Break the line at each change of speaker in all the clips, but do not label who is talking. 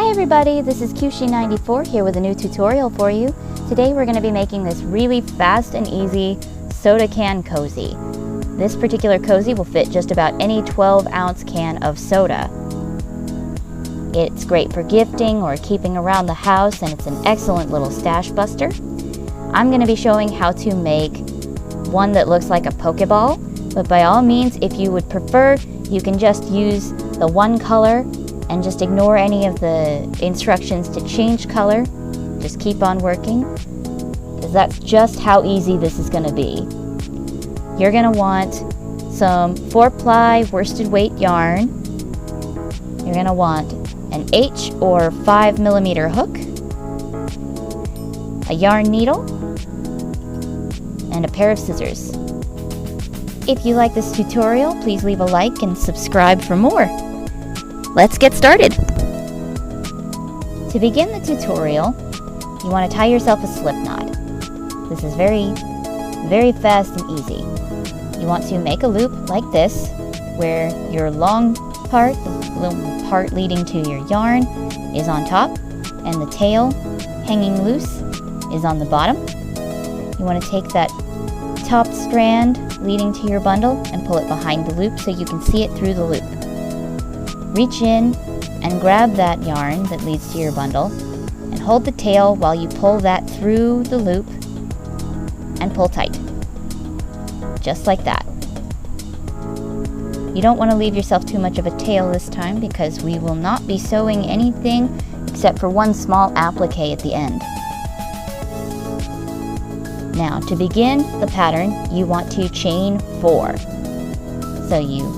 Hi everybody, this is Cushi94 here with a new tutorial for you. Today we're going to be making this really fast and easy soda can cozy. This particular cozy will fit just about any 12-ounce can of soda. It's great for gifting or keeping around the house, and it's an excellent little stash buster. I'm going to be showing how to make one that looks like a Pokeball, but by all means, if you would prefer, you can just use the one color and just ignore any of the instructions to change color. Just keep on working, because that's just how easy this is going to be. You're going to want some 4-ply worsted weight yarn. You're going to want an H or 5mm hook, a yarn needle, and a pair of scissors. If you like this tutorial, please leave a like and subscribe for more. Let's get started! To begin the tutorial, you want to tie yourself a slip knot. This is very fast and easy. You want to make a loop like this, where your long part, the little part leading to your yarn, is on top, and the tail, hanging loose, is on the bottom. You want to take that top strand leading to your bundle and pull it behind the loop so you can see it through the loop. Reach in and grab that yarn that leads to your bundle and hold the tail while you pull that through the loop and pull tight. Just like that. You don't want to leave yourself too much of a tail this time, because we will not be sewing anything except for one small applique at the end. Now, to begin the pattern, you want to chain 4. So you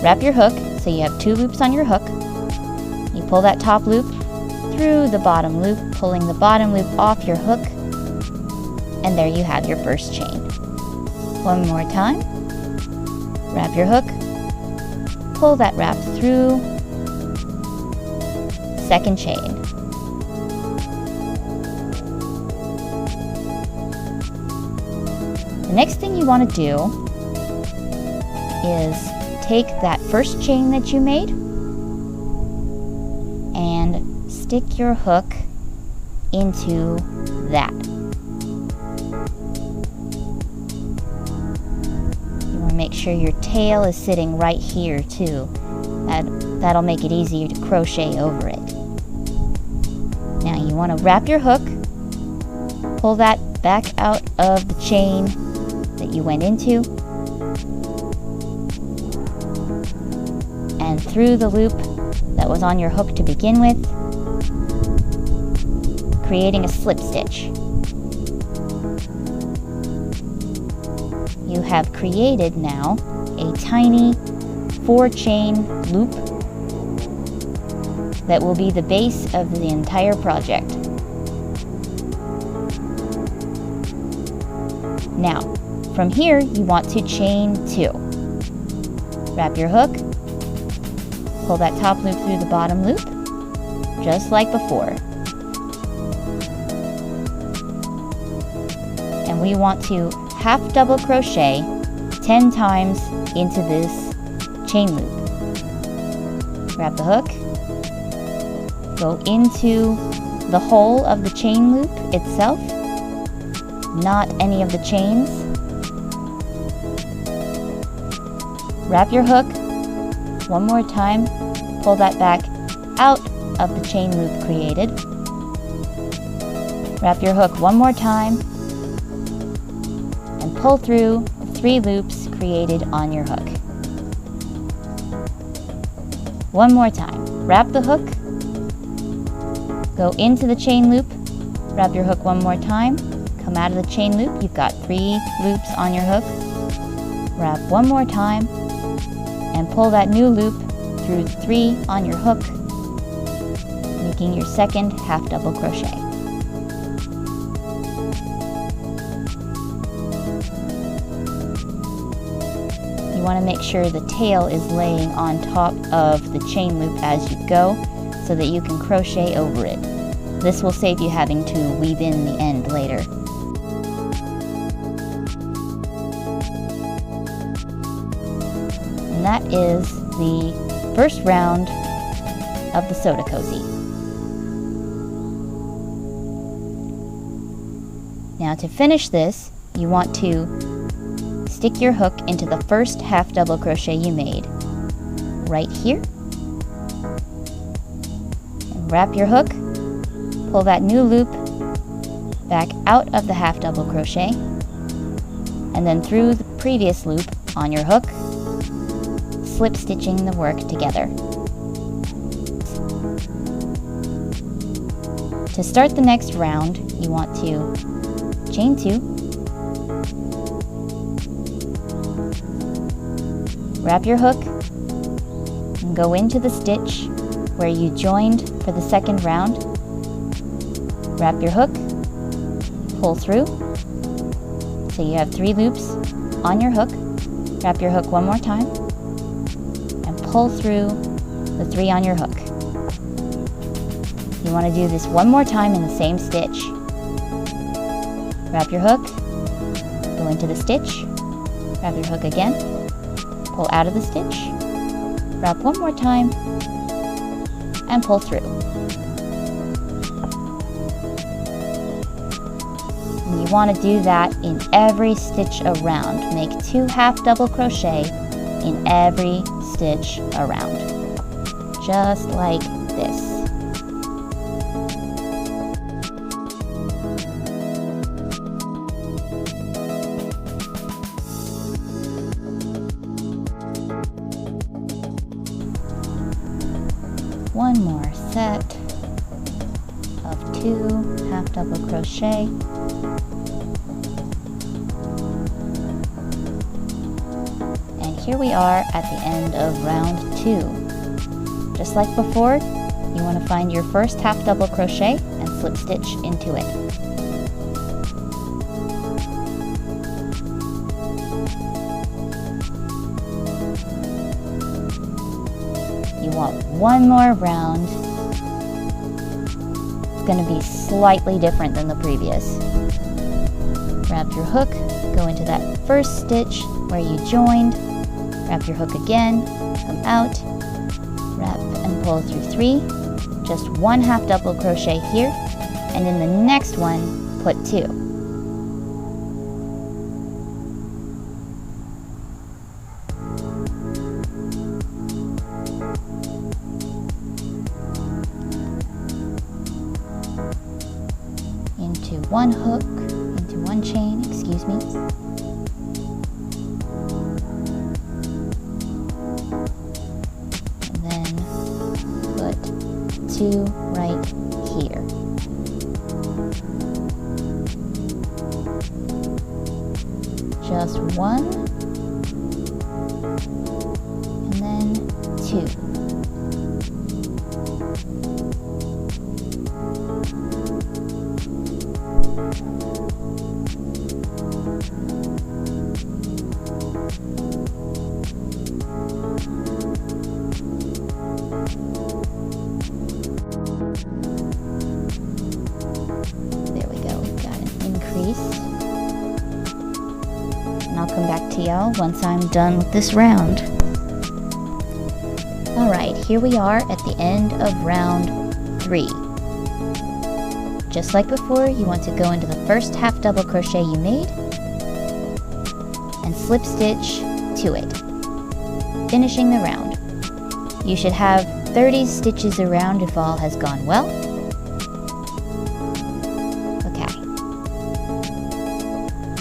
wrap your hook, so you have 2 loops on your hook. You pull that top loop through the bottom loop, pulling the bottom loop off your hook, and there you have your first chain. One more time. Wrap your hook, pull that wrap through, second chain. The next thing you want to do is take that first chain that you made and stick your hook into that. You want to make sure your tail is sitting right here too. That'll make it easier to crochet over it. Now you want to wrap your hook, pull that back out of the chain that you went into, and through the loop that was on your hook to begin with, creating a slip stitch. You have created now a tiny 4-chain loop that will be the base of the entire project. Now, from here you want to chain 2. Wrap your hook, pull that top loop through the bottom loop, just like before. And we want to half double crochet 10 times into this chain loop. Wrap the hook, go into the hole of the chain loop itself, not any of the chains. Wrap your hook one more time, pull that back out of the chain loop created. Wrap your hook one more time and pull through the 3 loops created on your hook. One more time. Wrap the hook, go into the chain loop, wrap your hook one more time, come out of the chain loop. You've got 3 loops on your hook. Wrap one more time and pull that new loop through 3 on your hook, making your second half double crochet. You want to make sure the tail is laying on top of the chain loop as you go, so that you can crochet over it. This will save you having to weave in the end later. And that is the first round of the soda cozy. Now to finish this, you want to stick your hook into the first half double crochet you made right here, and wrap your hook, pull that new loop back out of the half double crochet, and then through the previous loop on your hook, slip stitching the work together. To start the next round, you want to chain 2, wrap your hook, and go into the stitch where you joined for the second round. Wrap your hook, pull through, so you have 3 loops on your hook. Wrap your hook one more time, and pull through the 3 on your hook. You want to do this one more time in the same stitch. Wrap your hook, go into the stitch, wrap your hook again, pull out of the stitch, wrap one more time, and pull through. And you want to do that in every stitch around. Make 2 half double crochet in every stitch around, just like this. One more set of 2 half double crochet. And here we are at the end of round 2. Just like before, you want to find your first half double crochet and slip stitch into it. You want one more round. It's going to be slightly different than the previous. Wrap your hook, go into that first stitch where you joined, wrap your hook again, come out, wrap and pull through 3, just 1 half double crochet here, and in the next one, put 2. Into one hook, into one chain, excuse me. And then put 2 right here. Just 1, and then 2. And I'll come back to y'all once I'm done with this round. Alright, here we are at the end of round 3. Just like before, you want to go into the first half double crochet you made and slip stitch to it, finishing the round. You should have 30 stitches around if all has gone well.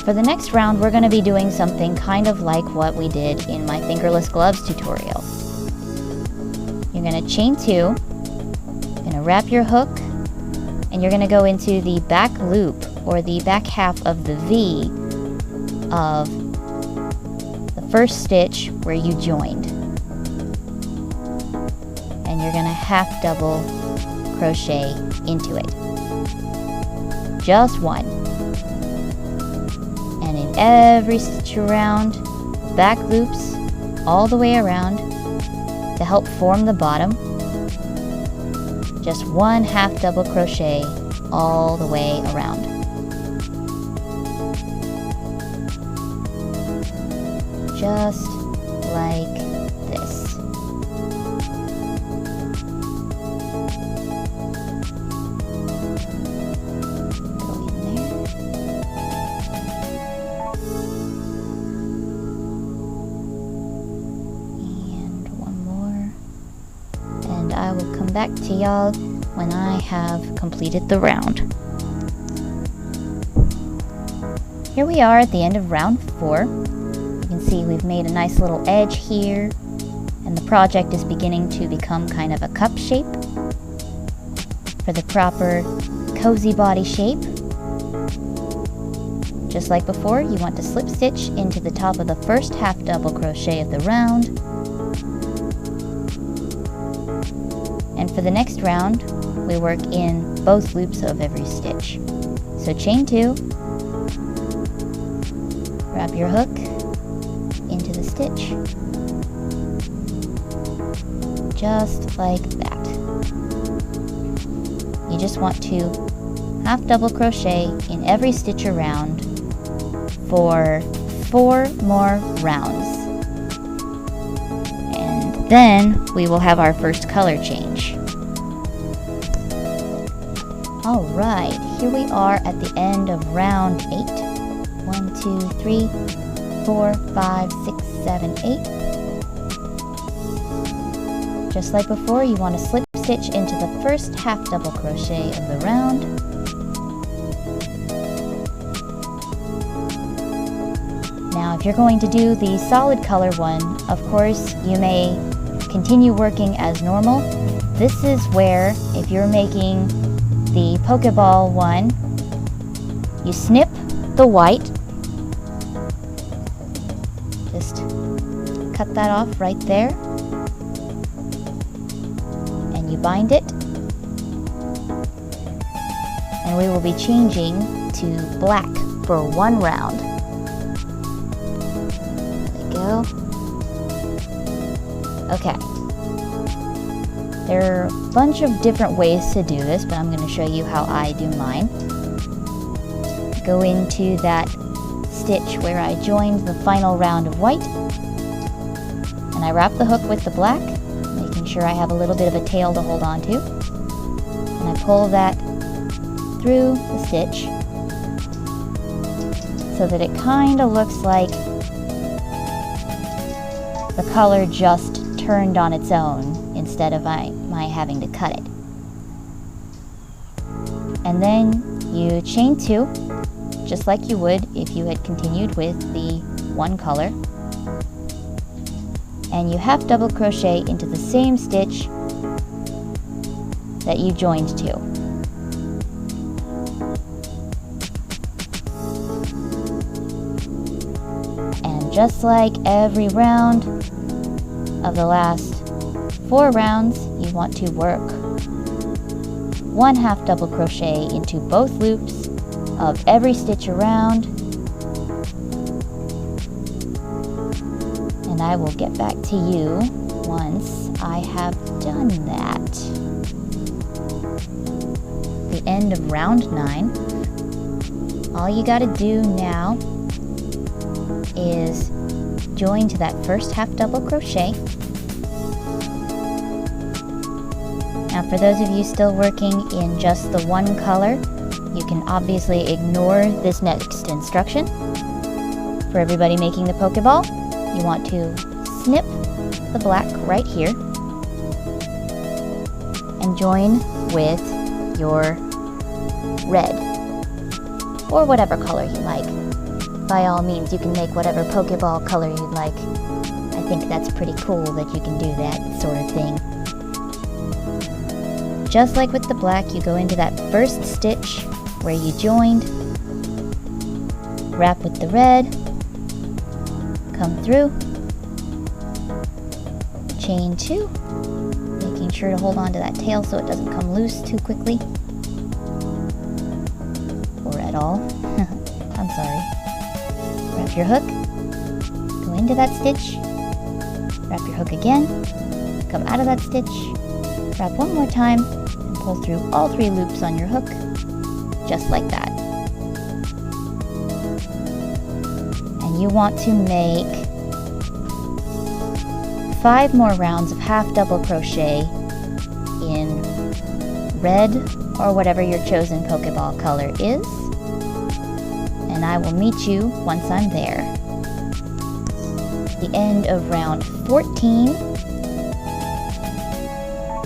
For the next round, we're going to be doing something kind of like what we did in my fingerless gloves tutorial. You're going to chain 2, you're going to wrap your hook, and you're going to go into the back loop, or the back half of the V of the first stitch where you joined. And you're going to half double crochet into it. Just 1. And in every stitch around, back loops all the way around to help form the bottom. Just 1 half double crochet all the way around. Just like this. Go in there. back to y'all when I have completed the round. Here we are at the end of round 4. You can see we've made a nice little edge here, and the project is beginning to become kind of a cup shape for the proper cozy body shape. Just like before, you want to slip stitch into the top of the first half double crochet of the round. And for the next round, we work in both loops of every stitch. So chain 2, wrap your hook into the stitch, just like that. You just want to half double crochet in every stitch around for 4 more rounds. And then we will have our first color change. Alright, here we are at the end of round 8. 1, 2, 3, 4, 5, 6, 7, 8. Just like before, you want to slip stitch into the first half double crochet of the round. Now, if you're going to do the solid color one, of course, you may continue working as normal. This is where, if you're making the Pokeball one, you snip the white. Just cut that off right there. And you bind it. And we will be changing to black for 1 round. There we go. Okay. There are a bunch of different ways to do this, but I'm going to show you how I do mine. Go into that stitch where I joined the final round of white, and I wrap the hook with the black, making sure I have a little bit of a tail to hold on to, and I pull that through the stitch so that it kind of looks like the color just turned on its own instead of my having to cut it. And then you chain 2, just like you would if you had continued with the 1 color, and you half double crochet into the same stitch that you joined to. And just like every round of the last 4 rounds, you want to work 1 half double crochet into both loops of every stitch around, and I will get back to you once I have done that. The end of round 9. All you gotta do now is join to that first half double crochet. Now, for those of you still working in just the 1 color, you can obviously ignore this next instruction. For everybody making the Pokeball, you want to snip the black right here and join with your red, or whatever color you like. By all means, you can make whatever Pokeball color you'd like. I think that's pretty cool that you can do that sort of thing. Just like with the black, you go into that first stitch where you joined, wrap with the red, come through, chain 2, making sure to hold on to that tail so it doesn't come loose too quickly, or at all. I'm sorry. Wrap your hook, go into that stitch, wrap your hook again, come out of that stitch, wrap 1 more time, and pull through all 3 loops on your hook, just like that. And you want to make 5 more rounds of half double crochet in red or whatever your chosen Pokeball color is, and I will meet you once I'm there. The end of round 14.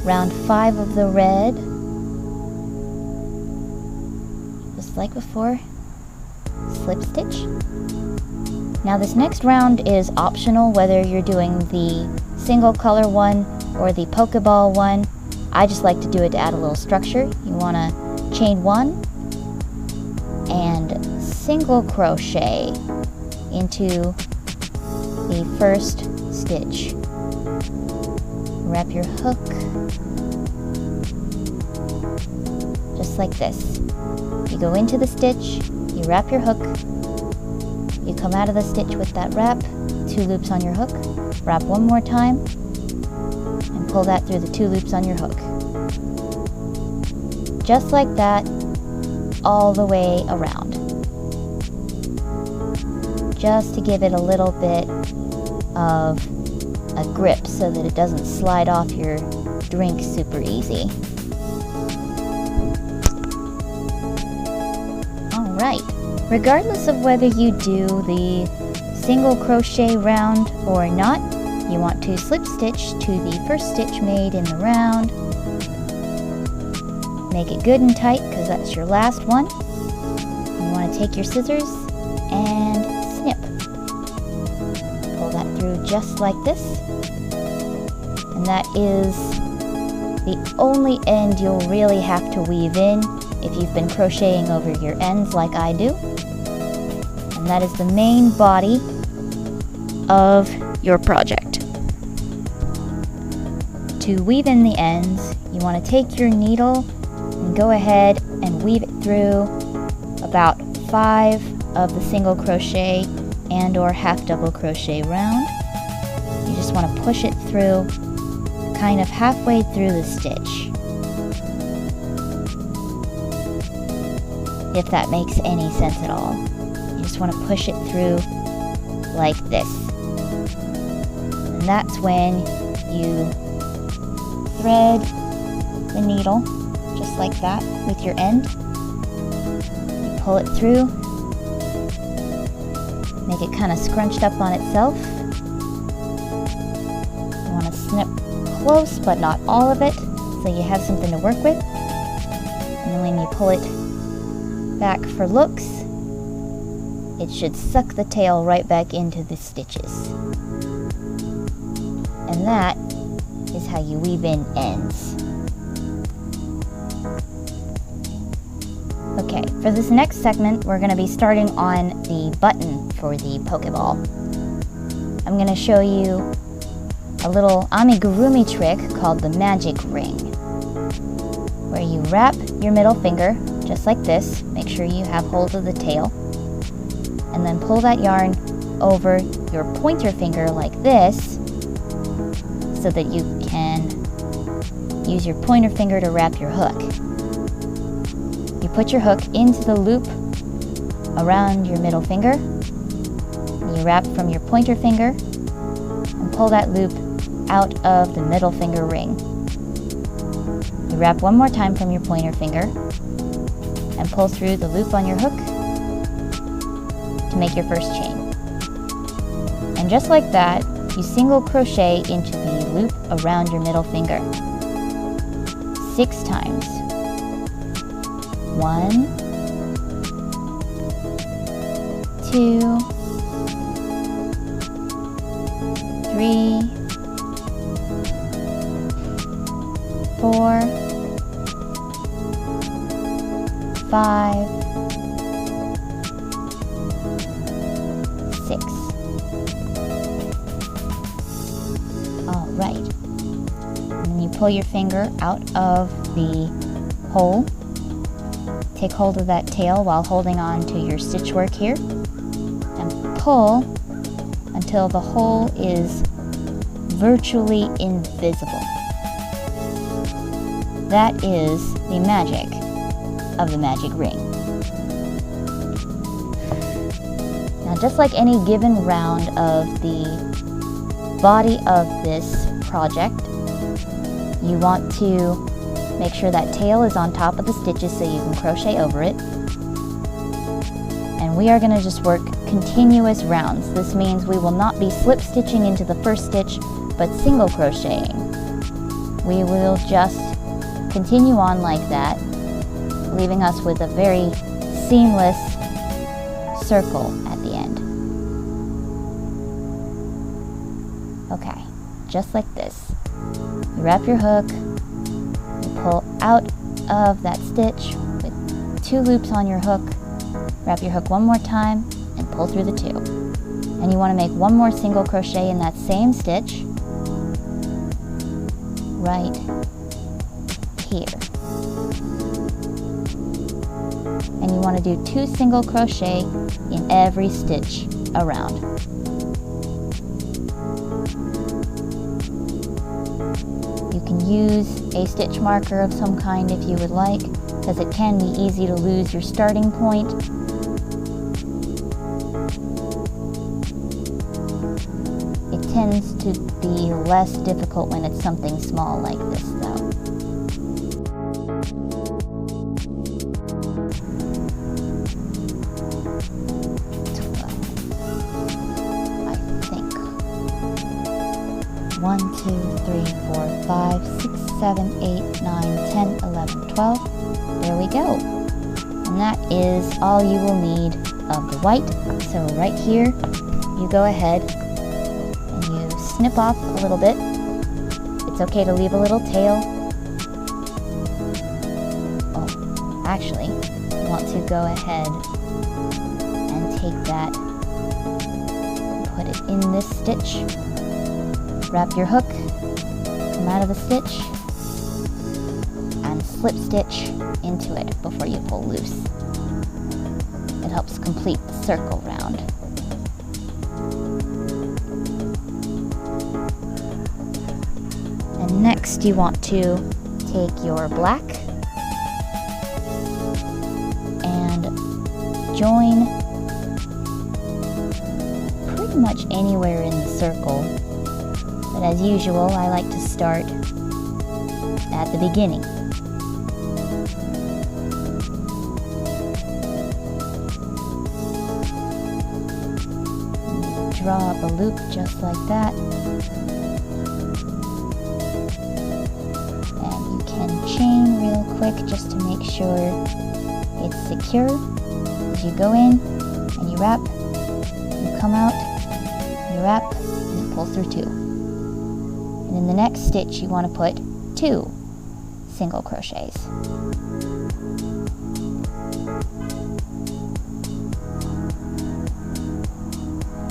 round 5 of the red, just like before, slip stitch. Now this next round is optional whether you're doing the single color one or the Pokeball one. I just like to do it to add a little structure. You want to chain 1 and single crochet into the first stitch. Wrap your hook just like this. You go into the stitch, you wrap your hook, you come out of the stitch with that wrap, 2 loops on your hook, wrap one more time, and pull that through the 2 loops on your hook. Just like that, all the way around. Just to give it a little bit of a grip so that it doesn't slide off your drink super easy. Alright, regardless of whether you do the single crochet round or not, you want to slip stitch to the first stitch made in the round. Make it good and tight because that's your last one. You want to take your scissors and snip. Pull that through just like this. And that is the only end you'll really have to weave in if you've been crocheting over your ends like I do. And that is the main body of your project. To weave in the ends, you want to take your needle and go ahead and weave it through about 5 of the single crochet and or half double crochet round. You just want to push it through kind of halfway through the stitch, if that makes any sense at all. You just want to push it through like this. And that's when you thread the needle just like that with your end. You pull it through, make it kind of scrunched up on itself. You want to snip close but not all of it so you have something to work with. And then when you pull it back for looks, it should suck the tail right back into the stitches. And that is how you weave in ends. Okay, for this next segment, we're going to be starting on the button for the Pokeball. I'm going to show you a little amigurumi trick called the magic ring, where you wrap your middle finger just like this, make sure you have hold of the tail, and then pull that yarn over your pointer finger like this so that you can use your pointer finger to wrap your hook. You put your hook into the loop around your middle finger, and you wrap from your pointer finger and pull that loop out of the middle finger ring. You wrap one more time from your pointer finger and pull through the loop on your hook to make your first chain. And just like that, you single crochet into the loop around your middle finger 6 times. 1, 2, 3, 4, 5, 6. All right. And then you pull your finger out of the hole. Take hold of that tail while holding on to your stitch work here and pull until the hole is virtually invisible. That is the magic of the magic ring. Now, just like any given round of the body of this project, you want to make sure that tail is on top of the stitches so you can crochet over it. And we are going to just work continuous rounds. This means we will not be slip stitching into the first stitch, but single crocheting. we will just continue on like that, leaving us with a very seamless circle at the end. Okay, just like this. You wrap your hook, you pull out of that stitch with 2 loops on your hook, wrap your hook one more time, and pull through the 2. And you want to make 1 more single crochet in that same stitch, right here. And you want to do 2 single crochet in every stitch around. You can use a stitch marker of some kind if you would like, because it can be easy to lose your starting point. It tends to be less difficult when it's something small like this, though. I think 1, 2, 3, 4, 5, 6, 7, 8, 9, 10, 11, 12. There we go. And that is all you will need of the white. So right here, you go ahead and you snip off a little bit. It's okay to leave a little tail. Oh, actually, you want to go ahead and take that, put it in this stitch, wrap your hook, come out of the stitch, and slip stitch into it before you pull loose. It helps complete the circle round. And next you want to take your black and join pretty much anywhere in the circle. But as usual, I like to start at the beginning. Draw up a loop just like that. And you can chain real quick just to make sure it's secure. As you go in and you wrap, you come out, you wrap, and you pull through 2. And in the next stitch you want to put 2 single crochets.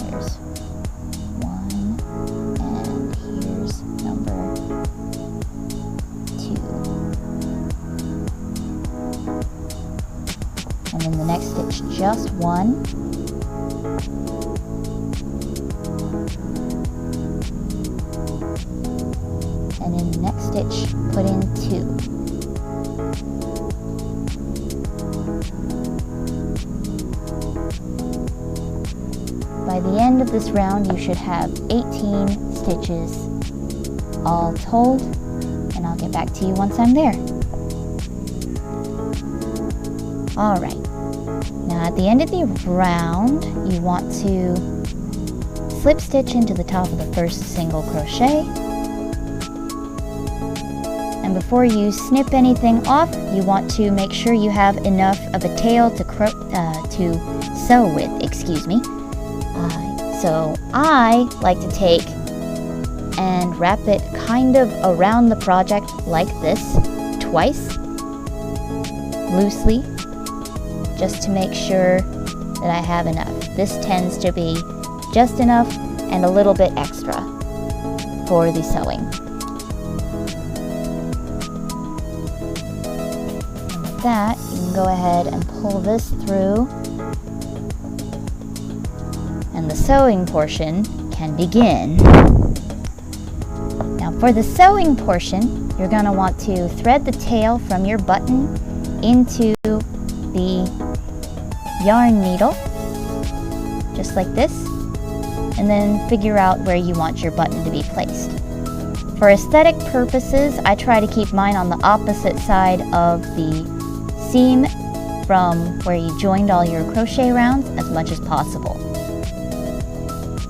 Here's 1, and here's number 2. And in the next stitch, just 1. And in the next stitch, put in 2. By the end of this round, you should have 18 stitches all told, and I'll get back to you once I'm there. Alright, now at the end of the round, you want to slip stitch into the top of the first single crochet. And before you snip anything off, you want to make sure you have enough of a tail to sew with, excuse me. So I like to take and wrap it kind of around the project like this, twice, loosely, just to make sure that I have enough. This tends to be just enough and a little bit extra for the sewing. And with that, you can go ahead and pull this through, and the sewing portion can begin. Now for the sewing portion, you're going to want to thread the tail from your button into the yarn needle, just like this, and then figure out where you want your button to be placed. For aesthetic purposes, I try to keep mine on the opposite side of the seam from where you joined all your crochet rounds as much as possible,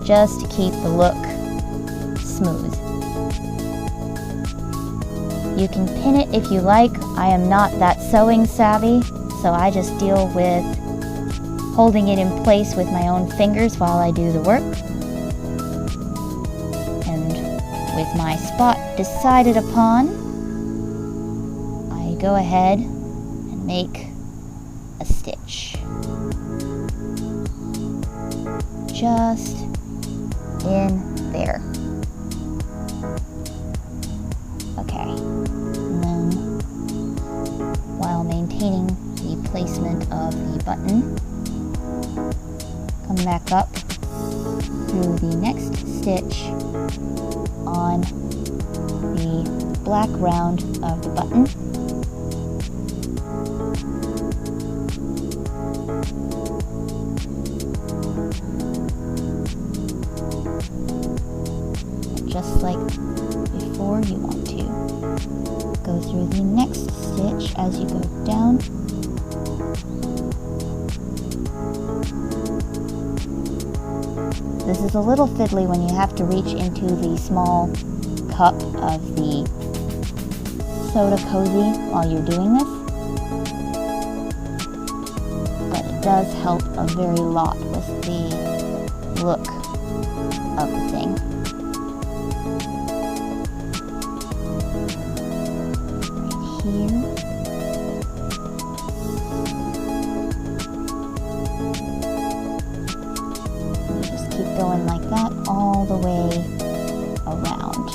just to keep the look smooth. You can pin it if you like. I am not that sewing savvy, so I just deal with holding it in place with my own fingers while I do the work. And with my spot decided upon, I go ahead and make a stitch. Just in there. Okay, and then while maintaining the placement of the button, come back up through the next stitch on the black round of the button. And just like before, you want to go through the next stitch as you go down. This is a little fiddly when you have to reach into the small cup of the Soda Cozy while you're doing this, but it does help a very lot with the look of the thing. Right here. Keep going like that all the way around.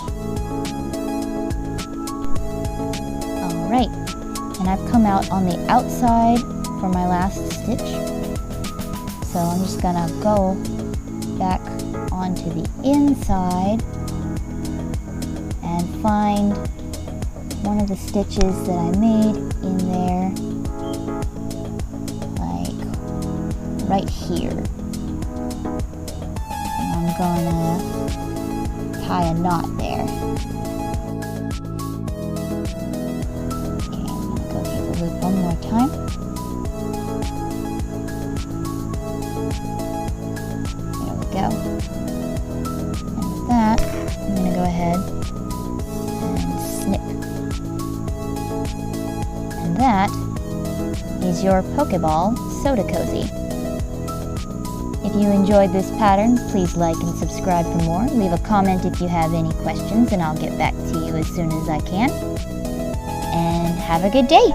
Alright, and I've come out on the outside for my last stitch. So I'm just gonna go back onto the inside and find one of the stitches that I made in there, like right here. I'm gonna tie a knot there. Okay, I'm gonna go through the loop one more time. There we go. And with that, I'm gonna go ahead and snip. And that is your Pokeball Soda Cozy. If you enjoyed this pattern, please like and subscribe for more. Leave a comment if you have any questions and I'll get back to you as soon as I can. And have a good day!